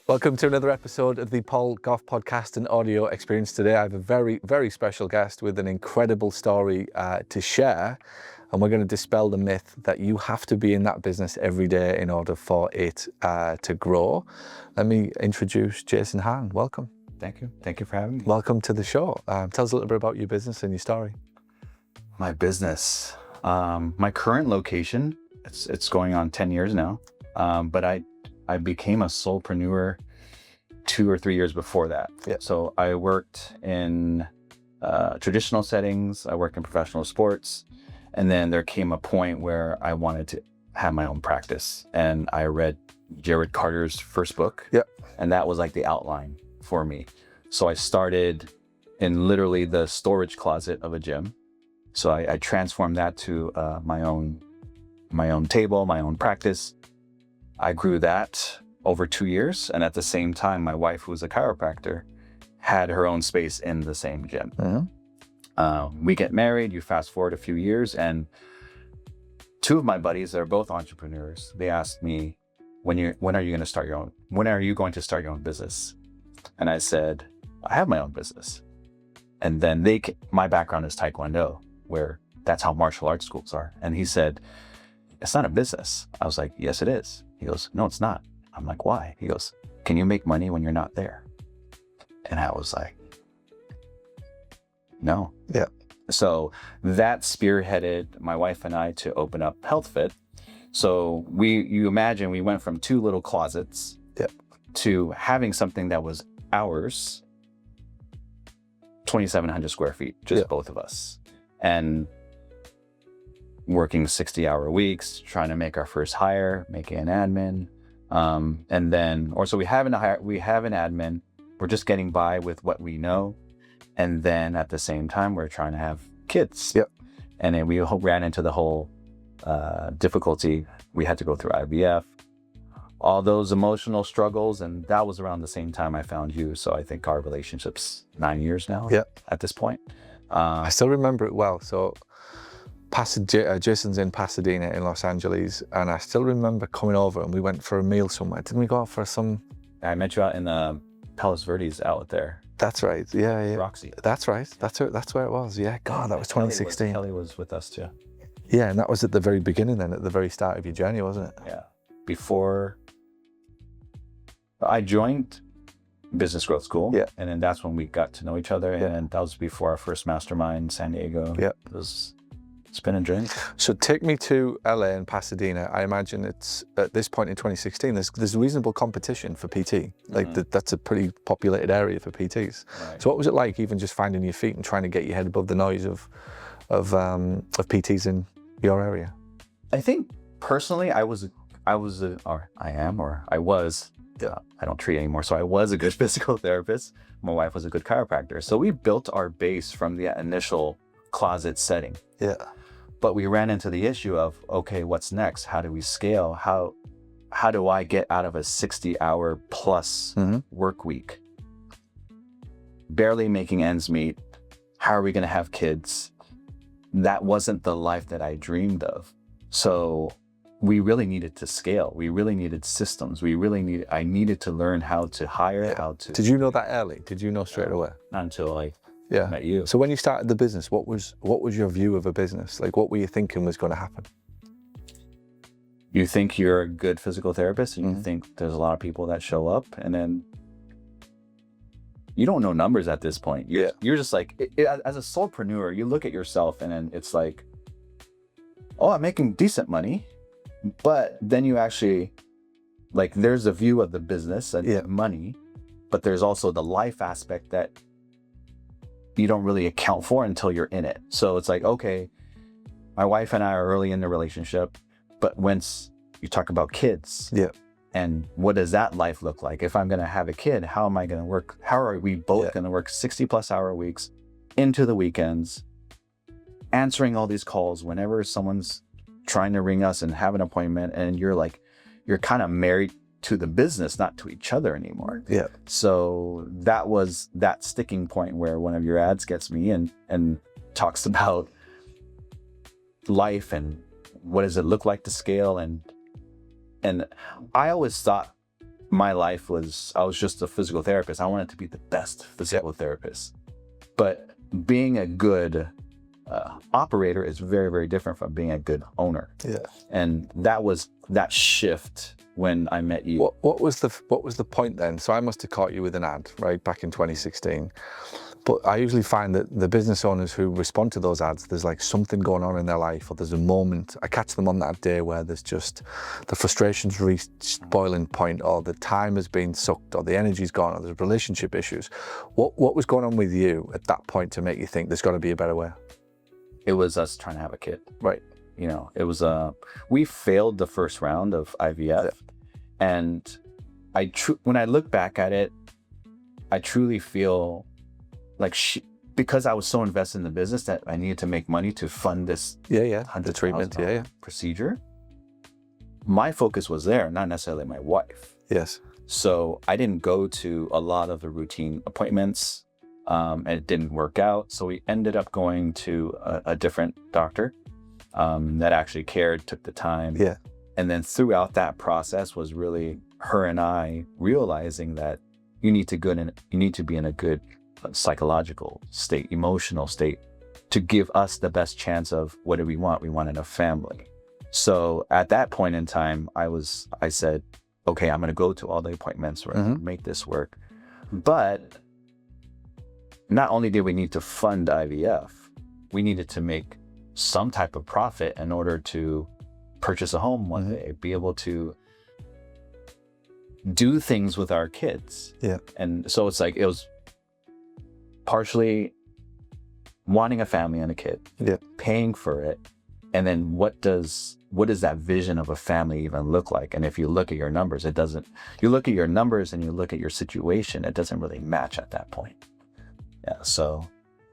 Welcome to another episode of the Gough podcast and audio experience. Today I have a very, very special guest with an incredible story to share, and we're going to dispel the myth that you have to be in that business every day in order for it to grow. Let me introduce Jason Hahn. Welcome. Thank you. Thank you for having me. Welcome to the show. Tell us a little bit about your business and your story. My business, my current location, it's going on 10 years now, but I became a solopreneur 2 or 3 years before that. Yeah. So I worked in traditional settings, I worked in professional sports, and then there came a point where I wanted to have my own practice. And I read Jared Carter's first book, Yeah. and that was like the outline for me. So I started in literally the storage closet of a gym. So I transformed that to my own table, my own practice. I grew that over 2 years. And at the same time, my wife, who was a chiropractor, had her own space in the same gym. Mm-hmm. We get married, you fast forward a few years, and two of my buddies that are both entrepreneurs, they asked me, when are you going to start your own business? And I said, I have my own business. And then my background is Taekwondo, where that's how martial arts schools are. And he said, it's not a business. I was like, yes, it is. He goes, no, it's not. I'm like, why? He goes, can you make money when you're not there? And I was like, no. Yeah. So that spearheaded my wife and I to open up HealthFit. So you imagine we went from 2 little closets, yeah, to having something that was ours, 2,700 square feet, just yeah, both of us. And working 60-hour weeks, trying to make our first hire, making an admin. And then also we have an admin. We're just getting by with what we know. And then at the same time, we're trying to have kids. Yep. And then we ran into the whole difficulty. We had to go through IVF, all those emotional struggles. And that was around the same time I found you. So I think our relationship's 9 years now. Yeah. At this point. I still remember it well. So Jason's in Pasadena in Los Angeles, and I still remember coming over and we went for a meal somewhere. Didn't we go out for some? I met you out in the Palos Verdes out there. That's right. Yeah. Roxy. That's right. That's where it was. Yeah. God, that was 2016. Kelly was with us too. Yeah, and that was at the very beginning then, at the very start of your journey, wasn't it? Yeah. Before I joined Business Growth School. Yeah. And then that's when we got to know each other. Yeah. And that was before our first mastermind in San Diego. Yeah. It's been a journey. So take me to LA and Pasadena. I imagine it's at this point in 2016, there's reasonable competition for PT. Like that's a pretty populated area for PTs. Right. So what was it like even just finding your feet and trying to get your head above the noise of PTs in your area? I think personally, I was, I don't treat anymore. So I was a good physical therapist. My wife was a good chiropractor. So we built our base from the initial closet setting. Yeah. But we ran into the issue of, okay, what's next? How do we scale? How do I get out of a 60-hour plus work week? Barely making ends meet. How are we going to have kids? That wasn't the life that I dreamed of. So we really needed to scale. We really needed systems. I needed to learn how to hire, how to. Did you know that early? Did you know straight away? Not until I Yeah. met you. So when you started the business, what was your view of a business? Like, what were you thinking was going to happen? You think you're a good physical therapist, and you think there's a lot of people that show up, and then you don't know numbers at this point. You're just like, as a solopreneur, you look at yourself, and then it's like, oh, I'm making decent money, but then you actually, like, there's a view of the business and money, but there's also the life aspect that you don't really account for until you're in it. So it's like, okay, my wife and I are early in the relationship, but once you talk about kids, and what does that life look like? If I'm going to have a kid, how am I going to work? How are we both going to work 60+ hour weeks into the weekends, answering all these calls whenever someone's trying to ring us and have an appointment, and you're kind of married to the business, not to each other anymore. Yeah. So that was that sticking point where one of your ads gets me and talks about life and what does it look like to scale. And I always thought my life was, I was just a physical therapist. I wanted to be the best physical therapist. But being a good operator is very, very different from being a good owner. Yeah. And that was that shift when I met you. What was the point then? So I must have caught you with an ad, right, back in 2016. But I usually find that the business owners who respond to those ads, there's like something going on in their life, or there's a moment, I catch them on that day where there's just, the frustration's reached boiling point, or the time has been sucked, or the energy's gone, or there's relationship issues. What was going on with you at that point to make you think there's got to be a better way? It was us trying to have a kid. Right. You know, it was, we failed the first round of IVF. And when I look back at it, I truly feel like because I was so invested in the business that I needed to make money to fund this the treatment, procedure. My focus was there, not necessarily my wife. Yes. So I didn't go to a lot of the routine appointments, and it didn't work out. So we ended up going to a different doctor that actually cared, took the time. Yeah. And then throughout that process was really her and I realizing that you need to be in a good psychological state, emotional state, to give us the best chance of what do we want? We wanted a family. So at that point in time, I said, okay, I'm going to go to all the appointments, we're going to make this work. But not only did we need to fund IVF, we needed to make some type of profit in order to purchase a home one day, be able to do things with our kids. Yeah. And so it's like, it was partially wanting a family and a kid, paying for it. And then what does that vision of a family even look like? And if you look at your numbers, you look at your numbers and you look at your situation, it doesn't really match at that point. Yeah. So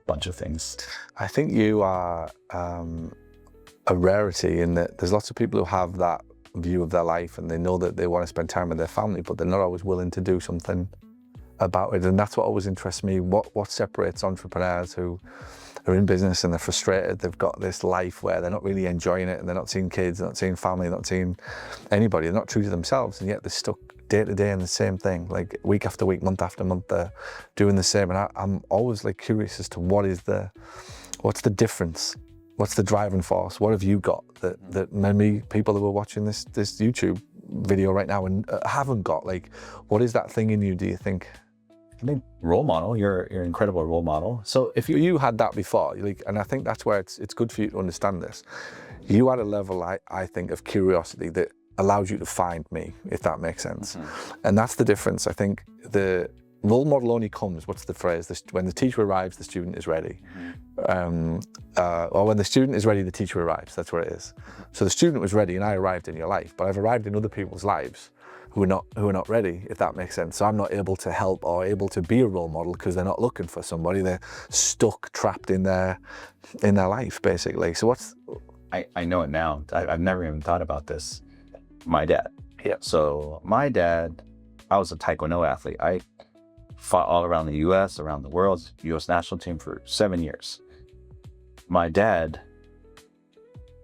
bunch of things. I think you are a rarity in that there's lots of people who have that view of their life and they know that they want to spend time with their family, but they're not always willing to do something about it. And that's what always interests me. What separates entrepreneurs who are in business and they're frustrated, they've got this life where they're not really enjoying it and they're not seeing kids, they're not seeing family, they're not seeing anybody, they're not true to themselves, and yet they're stuck day to day in the same thing, like week after week, month after month, they're doing the same. And I'm always like curious as to what's the difference? What's the driving force? What have you got that maybe people who are watching this YouTube video right now and haven't got? Like, what is that thing in you, do you think? I mean, role model. You're an incredible role model. So if you had that before, like, and I think that's where it's good for you to understand this. You had a level, I think, of curiosity that allows you to find me, if that makes sense. And that's the difference. I think the role model only comes, what's the phrase? When the teacher arrives, the student is ready. Or when the student is ready, the teacher arrives. That's what it is. So the student was ready and I arrived in your life, but I've arrived in other people's lives who are not ready, if that makes sense. So I'm not able to help or able to be a role model because they're not looking for somebody. They're stuck, trapped in their life, basically. So I know it now. I've never even thought about this. My dad. Yeah. So my dad, I was a Taekwondo athlete. I fought all around the US, around the world, US national team for 7 years. My dad,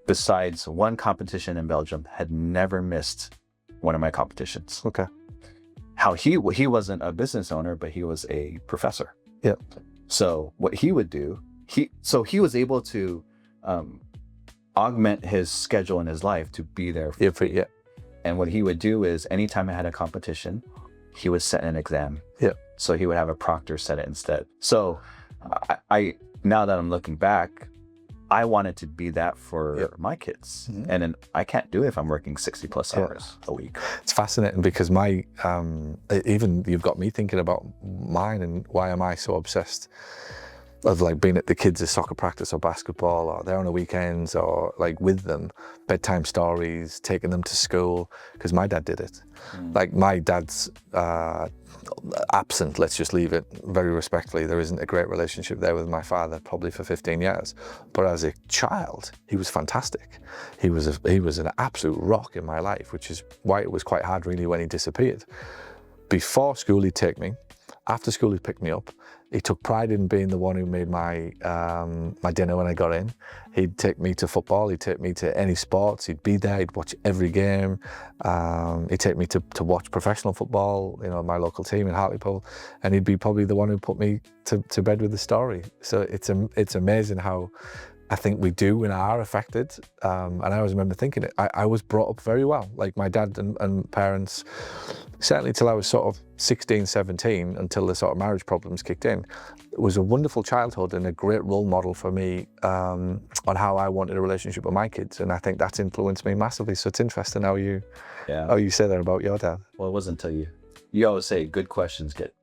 besides one competition in Belgium, had never missed one of my competitions. Okay. How he wasn't a business owner, but he was a professor. Yeah. So what he would do, he was able to augment his schedule in his life to be there for you. And what he would do is anytime I had a competition, he would set an exam. Yeah. So he would have a proctor set it instead. So I now that I'm looking back, I wanted to be that for my kids. And then I can't do it if I'm working 60 plus hours a week. It's fascinating because even you've got me thinking about mine and why am I so obsessed of like being at the kids' soccer practice or basketball or there on the weekends or like with them, bedtime stories, taking them to school, because my dad did it. Like my dad's absent, let's just leave it very respectfully. There isn't a great relationship there with my father probably for 15 years. But as a child, he was fantastic. He was an absolute rock in my life, which is why it was quite hard really when he disappeared. Before school, he'd take me. after school he'd pick me up. He took pride in being the one who made my my dinner when I got in. He'd take me to football, he'd take me to any sports, he'd be there, he'd watch every game. He'd take me to watch professional football, you know, my local team in Hartlepool, and he'd be probably the one who put me to bed with the story. So it's amazing how I think we do and are affected. And I always remember thinking I was brought up very well. Like my dad and parents, certainly till I was sort of 16, 17, until the sort of marriage problems kicked in, it was a wonderful childhood and a great role model for me on how I wanted a relationship with my kids. And I think that's influenced me massively. So it's interesting how you say that about your dad. Well, it wasn't until you always say good questions get,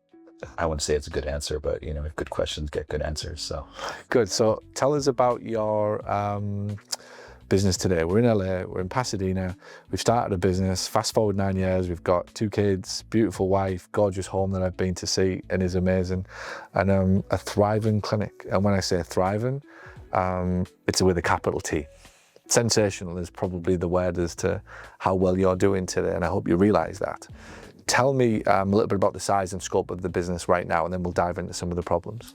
I wouldn't say it's a good answer, but you know, if good questions get good answers. So good. So tell us about your business today. We're in LA, we're in Pasadena. We've started a business. Fast forward 9 years, we've got 2 kids, beautiful wife, gorgeous home that I've been to see and is amazing, and a thriving clinic. And when I say thriving, it's with a capital T. Sensational is probably the word as to how well you're doing today, and I hope you realize that. Tell me a little bit about the size and scope of the business right now, and then we'll dive into some of the problems.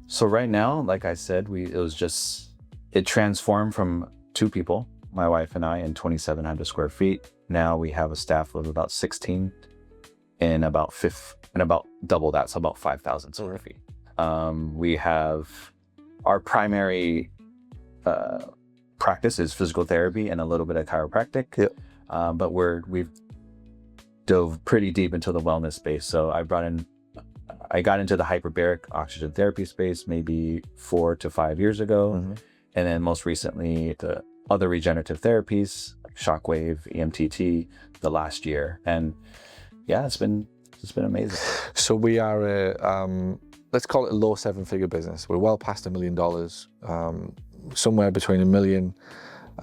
So right now, like I said, it transformed from 2 people, my wife and I, in 2,700 square feet. Now we have a staff of about 16 and about double that, so about 5,000 square feet. We have our primary practice is physical therapy and a little bit of chiropractic. Yep. But we've dove pretty deep into the wellness space. So I got into the hyperbaric oxygen therapy space maybe 4 to 5 years ago. Mm-hmm. And then most recently the other regenerative therapies like shockwave, EMTT the last year. And yeah, it's been amazing. So we are a, let's call it a low 7-figure business. We're well past $1 million, somewhere between $1 million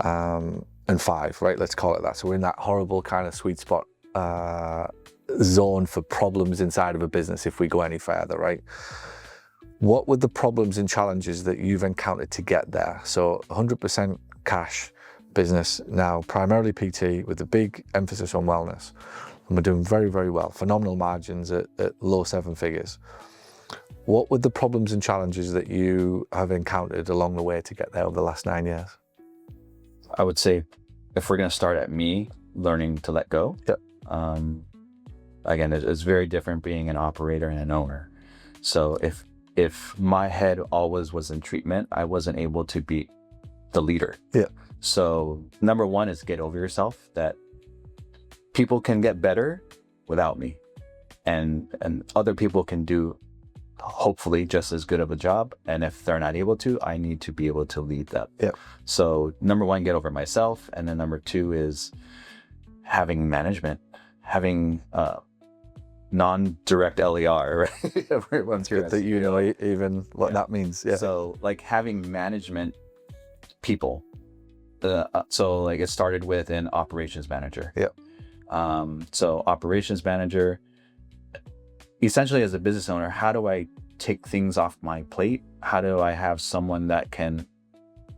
and $5 million, right? Let's call it that. So we're in that horrible kind of sweet spot zone for problems inside of a business if we go any further, right? What were the problems and challenges that you've encountered to get there? So 100% cash business now, primarily PT with a big emphasis on wellness. And we're doing very, very well. Phenomenal margins at low 7 figures. What were the problems and challenges that you have encountered along the way to get there over the last 9 years? I would say if we're going to start at me learning to let go. Yep. Again, it's very different being an operator and an owner. So if my head always was in treatment, I wasn't able to be the leader. Yeah. So number 1 is get over yourself, that people can get better without me, and other people can do hopefully just as good of a job. And if they're not able to, I need to be able to lead them. Yeah. So number 1, get over myself. And then number 2 is having management, having non-direct LER, right? Everyone's here that you know even what that means. Yeah. So like having management people. So like it started with an operations manager. Yeah. So operations manager, essentially as a business owner, how do I take things off my plate? How do I have someone that can,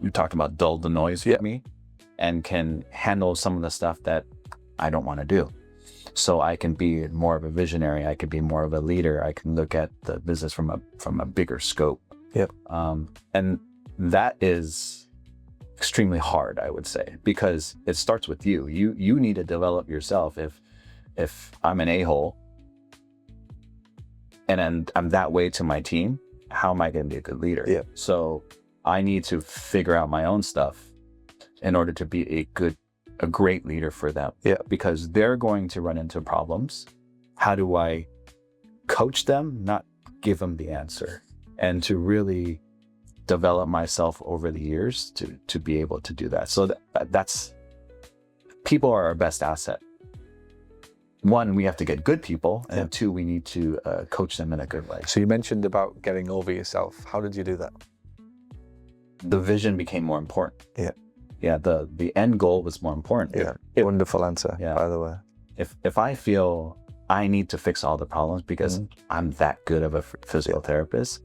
you talked about dull the noise for me, and can handle some of the stuff that I don't want to do. So I can be more of a visionary. I can be more of a leader. I can look at the business from a bigger scope. Yep. And that is extremely hard, I would say, because it starts with you. You need to develop yourself. If I'm an a-hole and I'm that way to my team, how am I going to be a good leader? Yeah. So I need to figure out my own stuff in order to be a great leader for them. Yeah. Because they're going to run into problems. How do I coach them, not give them the answer, and to really develop myself over the years to be able to do that. So that's people are our best asset. 1, we have to get good people, and 2, we need to coach them in a good way. So you mentioned about getting over yourself. How did you do that? The vision became more important. Yeah. Yeah, the end goal was more important. Yeah, wonderful answer, by the way. If I feel I need to fix all the problems because I'm that good of a physiotherapist,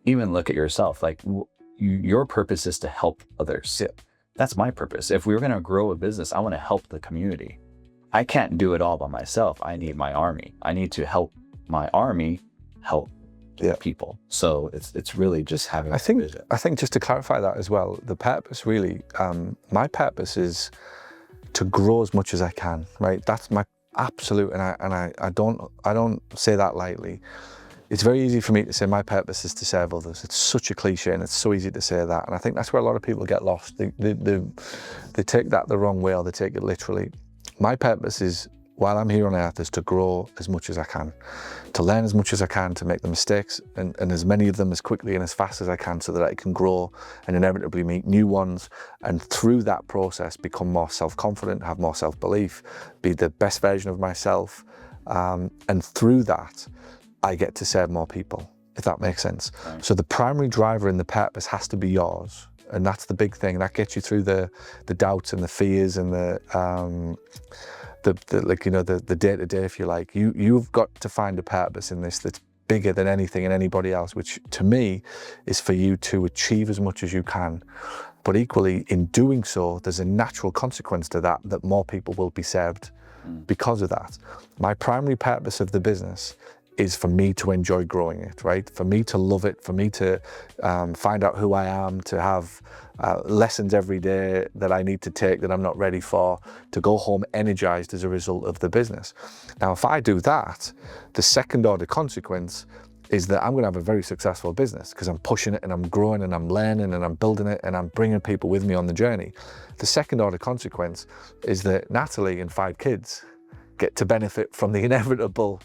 even look at yourself. Like your purpose is to help others. Yeah. That's my purpose. If we were going to grow a business, I want to help the community. I can't do it all by myself. I need my army. I need to help my army help people. So it's really just having I think just to clarify that as well, the purpose really, my purpose is to grow as much as I can, right? That's my absolute, and I don't say that lightly. It's very easy for me to say my purpose is to serve others. It's such a cliche, and it's so easy to say that. And I think that's where a lot of people get lost. They take that the wrong way, or they take it literally. My purpose is, while I'm here on earth, is to grow as much as I can, to learn as much as I can, to make the mistakes and as many of them as quickly and as fast as I can, so that I can grow and inevitably meet new ones. And through that process, become more self-confident, have more self-belief, be the best version of myself. And through that, I get to serve more people, if that makes sense. Right. So the primary driver in the purpose has to be yours. And that's the big thing. That gets you through the doubts and the fears and the day-to-day, if you like. You've got to find a purpose in this that's bigger than anything and anybody else, which to me is for you to achieve as much as you can. But equally, in doing so, there's a natural consequence to that more people will be served because of that. My primary purpose of the business is for me to enjoy growing it, right? For me to love it, for me to find out who I am, to have lessons every day that I need to take that I'm not ready for, to go home energized as a result of the business. Now, if I do that, the second order consequence is that I'm going to have a very successful business because I'm pushing it and I'm growing and I'm learning and I'm building it and I'm bringing people with me on the journey. The second order consequence is that Natalie and 5 kids get to benefit from the inevitable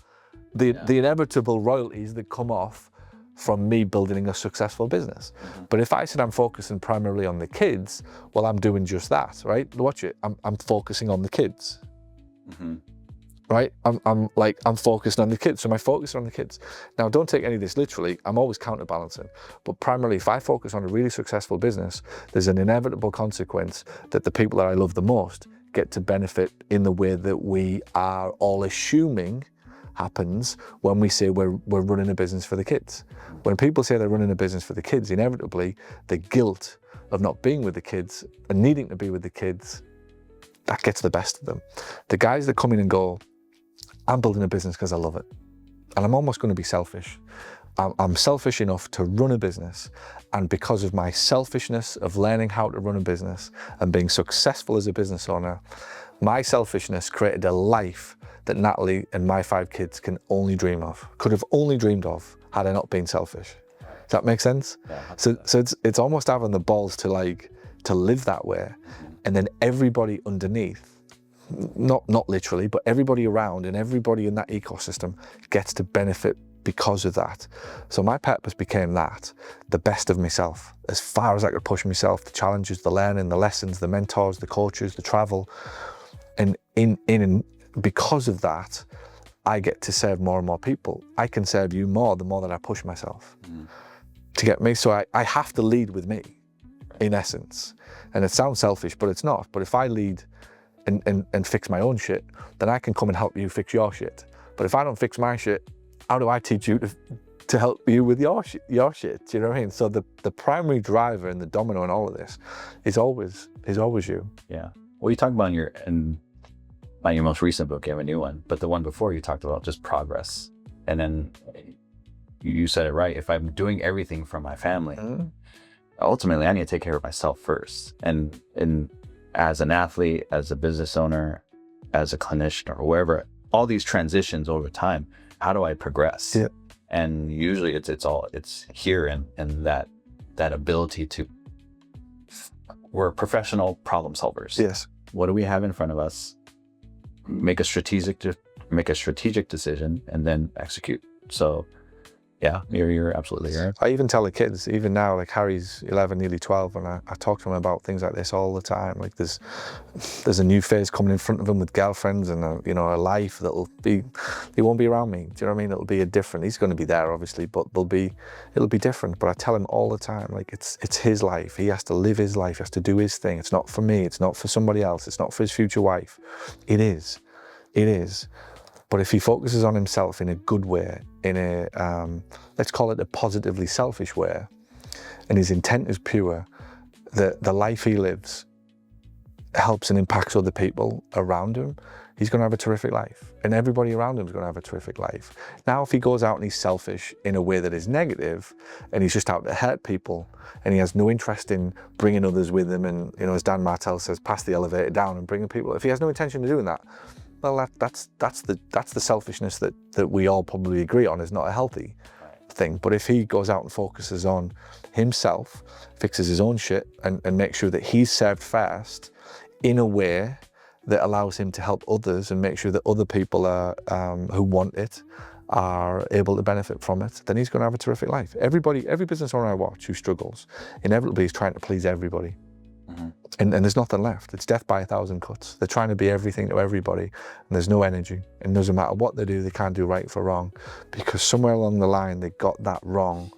royalties that come off from me building a successful business. But if I said I'm focusing primarily on the kids, well, I'm doing just that, right? Watch it. I'm focusing on the kids, right? I'm focused on the kids. So my focus is on the kids. Now, don't take any of this literally. I'm always counterbalancing. But primarily, if I focus on a really successful business, there's an inevitable consequence that the people that I love the most get to benefit in the way that we are all assuming happens when we say we're running a business for the kids. When people say they're running a business for the kids, inevitably the guilt of not being with the kids and needing to be with the kids, that gets the best of them. The guys that come in and go, I'm building a business because I love it, and I'm almost going to be selfish. I'm selfish enough to run a business, and because of my selfishness of learning how to run a business and being successful as a business owner, my selfishness created a life that Natalie and my 5 kids can only dream of, could have only dreamed of had I not been selfish. Does that make sense? Yeah, so it's almost having the balls to live that way, and then everybody underneath, not literally, but everybody around and everybody in that ecosystem gets to benefit because of that. So my purpose became that, the best of myself, as far as I could push myself, the challenges, the learning, the lessons, the mentors, the coaches, the travel. And because of that, I get to serve more and more people. I can serve you more the more that I push myself to get me. So I have to lead with me, in essence. And it sounds selfish, but it's not. But if I lead and fix my own shit, then I can come and help you fix your shit. But if I don't fix my shit, how do I teach you to help you with your shit? Do you know what I mean? So the primary driver and the domino in all of this is always you. Yeah. Well, you talk about not your most recent book, you have a new one, but the one before you talked about just progress. And then you said it right. If I'm doing everything for my family, ultimately I need to take care of myself first. And as an athlete, as a business owner, as a clinician, or wherever, all these transitions over time, how do I progress? Yeah. And usually it's here in that ability to, we're professional problem solvers. Yes. What do we have in front of us? Make a strategic decision and then execute. So yeah, you're absolutely right. I even tell the kids, even now, like Harry's 11, nearly 12, and I talk to him about things like this all the time. Like there's a new phase coming in front of him with girlfriends and a life he won't be around me. Do you know what I mean? It'll be he's going to be there obviously, but it'll be different. But I tell him all the time, like it's his life. He has to live his life. He has to do his thing. It's not for me. It's not for somebody else. It's not for his future wife. It is. But if he focuses on himself in a good way, in a, let's call it a positively selfish way, and his intent is pure, the life he lives helps and impacts other people around him, he's going to have a terrific life, and everybody around him is going to have a terrific life. Now, if he goes out and he's selfish in a way that is negative, and he's just out to hurt people, and he has no interest in bringing others with him, and, you know, as Dan Martell says, pass the elevator down and bringing people, if he has no intention of doing that, well, that's the selfishness that we all probably agree on is not a healthy thing. But if he goes out and focuses on himself, fixes his own shit, and makes sure that he's served first in a way that allows him to help others and make sure that other people are, who want it are able to benefit from it, then he's going to have a terrific life. Every business owner I watch who struggles inevitably is trying to please everybody. And there's nothing left. It's death by a thousand cuts. They're trying to be everything to everybody, and there's no energy. And it doesn't matter what they do, they can't do right for wrong, because somewhere along the line they got that wrong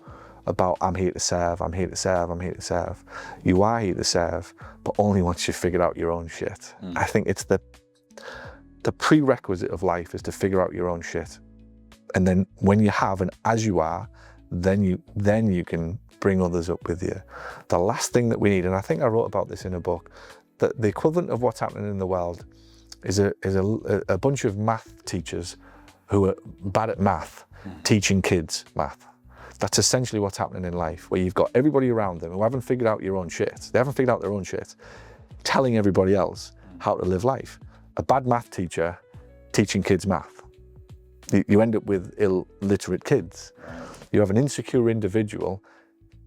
about I'm here to serve, I'm here to serve, I'm here to serve. You are here to serve, but only once you've figured out your own shit. I think it's the prerequisite of life is to figure out your own shit. And then when you have, and as you are, then you can bring others up with you. The last thing that we need, and I think I wrote about this in a book, that the equivalent of what's happening in the world is a bunch of math teachers who are bad at math, teaching kids math. That's essentially what's happening in life, where you've got everybody around them who haven't figured out your own shit. They haven't figured out their own shit, telling everybody else how to live life. A bad math teacher teaching kids math. You end up with illiterate kids. You have an insecure individual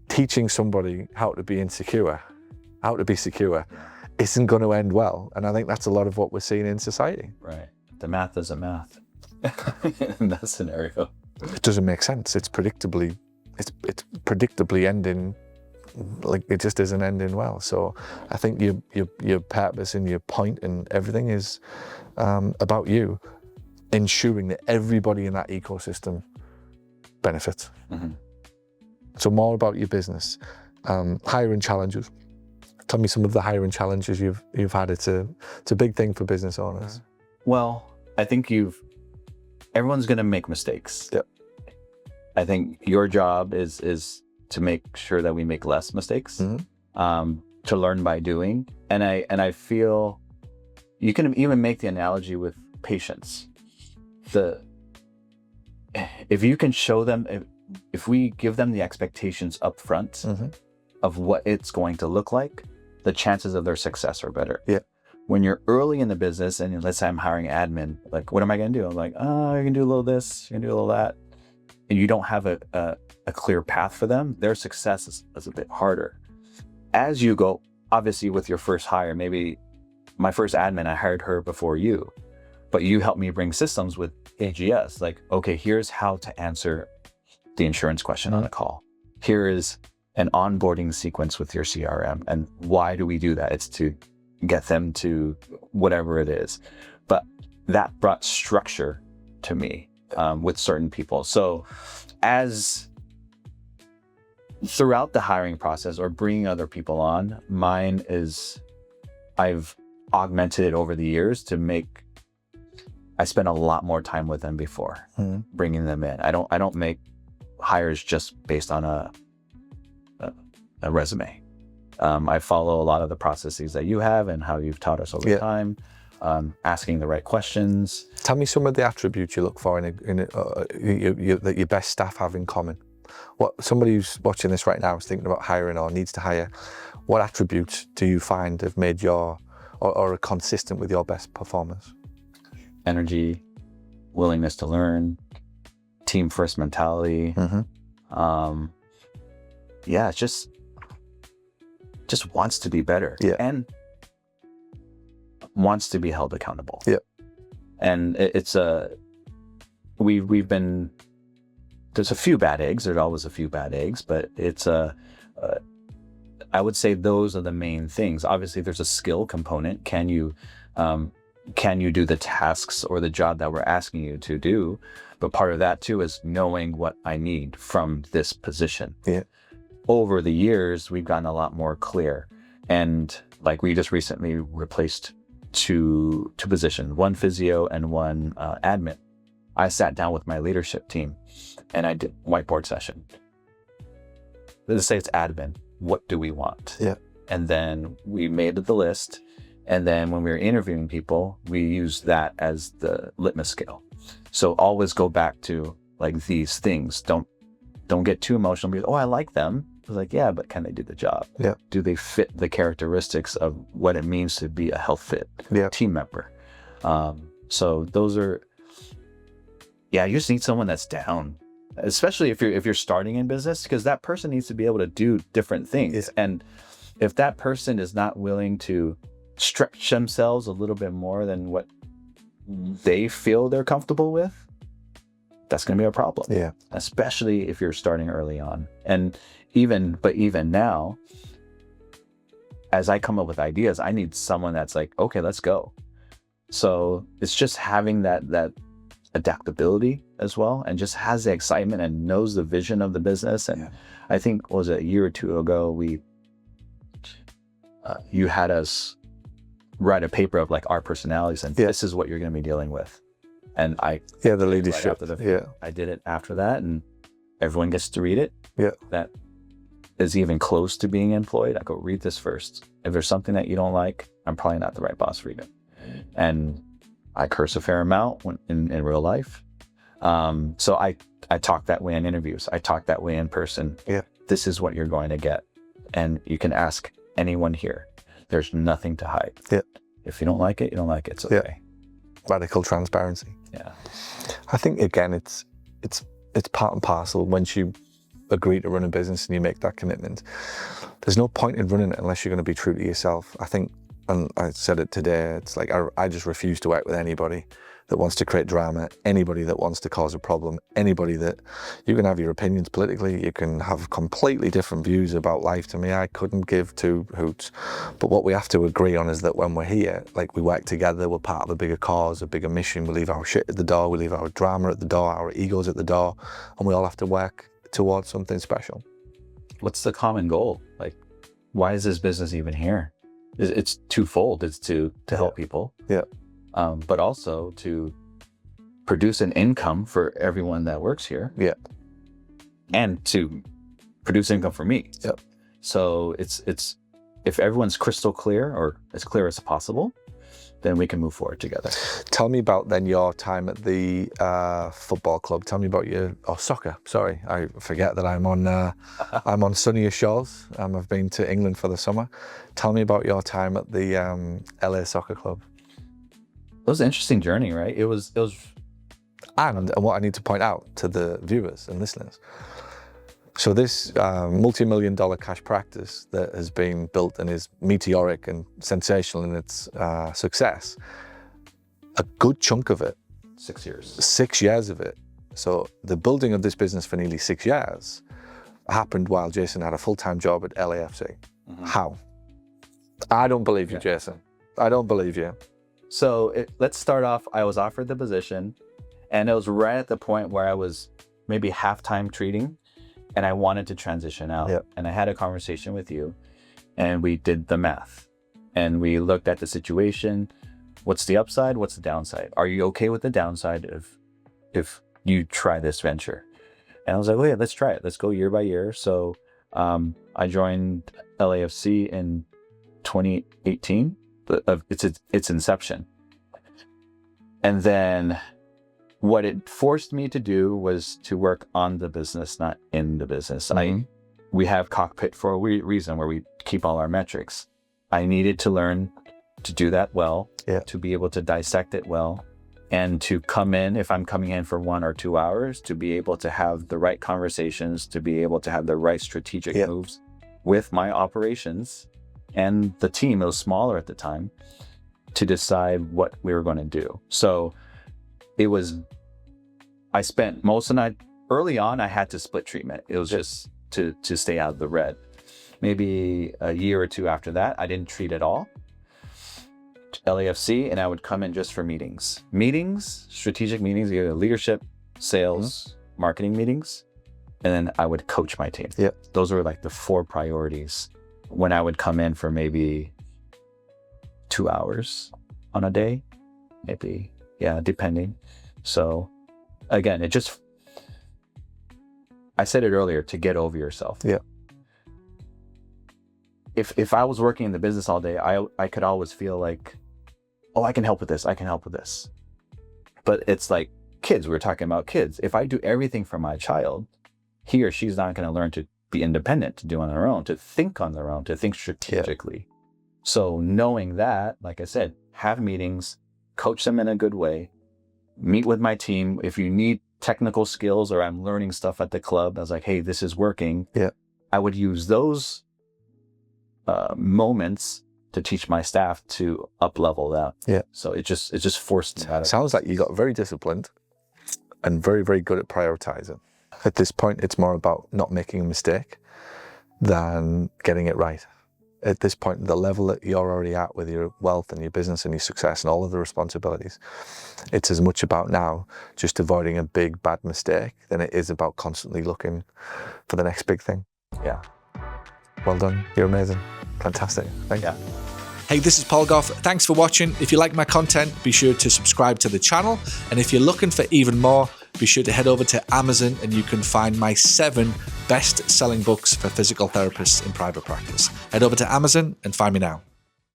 teaching somebody how to be insecure, how to be secure, isn't going to end well. And I think that's a lot of what we're seeing in society. Right. The math isn't math in that scenario. It doesn't make sense. It's predictably ending, like it just isn't ending well. So I think your purpose and your point and everything is about you ensuring that everybody in that ecosystem benefits. So more about your business, hiring challenges. Tell me some of the hiring challenges you've had. It's a big thing for business owners. Well, I think everyone's going to make mistakes. Yep. I think your job is to make sure that we make less mistakes, to learn by doing. And I feel you can even make the analogy with patience. If you can show them, if we give them the expectations up front of what it's going to look like, the chances of their success are better. Yeah. When you're early in the business, and let's say I'm hiring admin, like, what am I going to do? I'm like, oh, you can do a little this, you can do a little that. And you don't have a clear path for them, their success is a bit harder. As you go, obviously with your first hire, maybe my first admin, I hired her before you, but you helped me bring systems with AGS. Like, okay, here's how to answer the insurance question on a call. Here is an onboarding sequence with your CRM. And why do we do that? It's to get them to whatever it is. But that brought structure to me with certain people. So as throughout the hiring process or bringing other people on, mine is, I've augmented it over the years to make, I spend a lot more time with them before bringing them in. I don't make hires just based on a resume. I follow a lot of the processes that you have and how you've taught us over time, asking the right questions. Tell me some of the attributes you look for that your best staff have in common. What somebody who's watching this right now is thinking about hiring or needs to hire, what attributes do you find have made or are consistent with your best performers? Energy, willingness to learn, team first mentality. It's just wants to be better and wants to be held accountable. And we've been, there's a few bad eggs. There's always a few bad eggs, but it's I would say those are the main things. Obviously there's a skill component. Can you do the tasks or the job that we're asking you to do? But part of that too is knowing what I need from this position. Over the years, we've gotten a lot more clear. And like we just recently replaced two positions, one physio and one admin. I sat down with my leadership team and I did whiteboard session. Let's say it's admin. What do we want? And then we made the list And then when we were interviewing people, we used that as the litmus scale. So always go back to like these things. Don't get too emotional because, oh, I like them. I was like, yeah, but can they do the job? Yeah. Do they fit the characteristics of what it means to be a health fit team member? So those are, you just need someone that's down, especially if you're starting in business, because that person needs to be able to do different things. Yeah. And if that person is not willing to stretch themselves a little bit more than what they feel they're comfortable with, that's going to be a problem. Yeah. Especially if you're starting early on. And even now, as I come up with ideas, I need someone that's like, okay, let's go. So it's just having that adaptability as well, and just has the excitement and knows the vision of the business. And I think was it a year or two ago, you had us write a paper of like our personalities, and this is what you're going to be dealing with. And the leadership. I did it after that, and everyone gets to read it. Yeah. That is even close to being employed. I go, read this first. If there's something that you don't like, I'm probably not the right boss for you. And I curse a fair amount in real life. So I talk that way in interviews. I talk that way in person. Yeah. This is what you're going to get. And you can ask anyone here. There's nothing to hide. Yeah. If you don't like it, you don't like it. It's okay. Yeah. Radical transparency. Yeah. I think again, it's part and parcel. Once you agree to run a business and you make that commitment, there's no point in running it unless you're going to be true to yourself. I think, and I said it today, it's like I just refuse to work with anybody that wants to create drama, anybody that wants to cause a problem, anybody that, you can have your opinions politically, you can have completely different views about life. To me, I couldn't give two hoots. But what we have to agree on is that when we're here, like we work together, we're part of a bigger cause, a bigger mission. We leave our shit at the door, we leave our drama at the door, our egos at the door, and we all have to work towards something special. What's the common goal? Like, why is this business even here? It's twofold. It's to help people. Yeah. But also to produce an income for everyone that works here. Yeah. And to produce income for me. Yep. So it's if everyone's crystal clear, or as clear as possible, then we can move forward together. Tell me about then your time at the football club. Tell me about soccer. Sorry, I forget that I'm on sunnier shores. I've been to England for the summer. Tell me about your time at the LA Soccer Club. It was an interesting journey, right? It was. And what I need to point out to the viewers and listeners. So this multi-million-dollar cash practice that has been built and is meteoric and sensational in its success, a good chunk of it, 6 years. 6 years of it. So the building of this business for nearly 6 years happened while Jason had a full-time job at LAFC. Mm-hmm. How? I don't believe you, Jason. I don't believe you. So let's start off. I was offered the position, and it was right at the point where I was maybe half-time treating, and I wanted to transition out. Yep. And I had a conversation with you, and we did the math, and we looked at the situation. What's the upside? What's the downside? Are you okay with the downside if you try this venture? And I was like, well, yeah, let's try it. Let's go year by year. So I joined LAFC in 2018, its inception. And then what it forced me to do was to work on the business, not in the business. Mm-hmm. We have Cockpit for a reason, where we keep all our metrics. I needed to learn to do that well, to be able to dissect it well, and to come in, if I'm coming in for 1 or 2 hours, to be able to have the right conversations, to be able to have the right strategic moves with my operations and the team. It was smaller at the time, to decide what we were going to do. So I spent most of the night, early on, I had to split treatment. It was just to stay out of the red. Maybe a year or two after that, I didn't treat at all. LAFC, and I would come in just for meetings, strategic meetings, either leadership, sales, marketing meetings, and then I would coach my team. Yeah. Those were like the 4 priorities when I would come in for maybe 2 hours on a day, maybe, depending. So again, I said it earlier, to get over yourself. Yeah. if I was working in the business all day, I could always feel like, oh, I can help with this. I can help with this. But it's like kids. We're talking about kids. If I do everything for my child, he or she's not going to learn to be independent, to do on their own, to think on their own, to think strategically. So knowing that, like I said, have meetings, coach them in a good way, meet with my team. If you need technical skills or I'm learning stuff at the club, I was like, hey, this is working. I would use those moments to teach my staff to up level that. So it just forced me out of Sounds like you got very disciplined and very, very good at prioritizing. At this point, it's more about not making a mistake than getting it right. At this point, the level that you're already at with your wealth and your business and your success and all of the responsibilities, it's as much about now just avoiding a big bad mistake than it is about constantly looking for the next big thing. Well done. You're amazing. Fantastic. Thank you. Hey, this is Paul Gough. Thanks for watching. If you like my content, be sure to subscribe to the channel. And if you're looking for even more, be sure to head over to Amazon and you can find my 7 best-selling books for physical therapists in private practice. Head over to Amazon and find me now.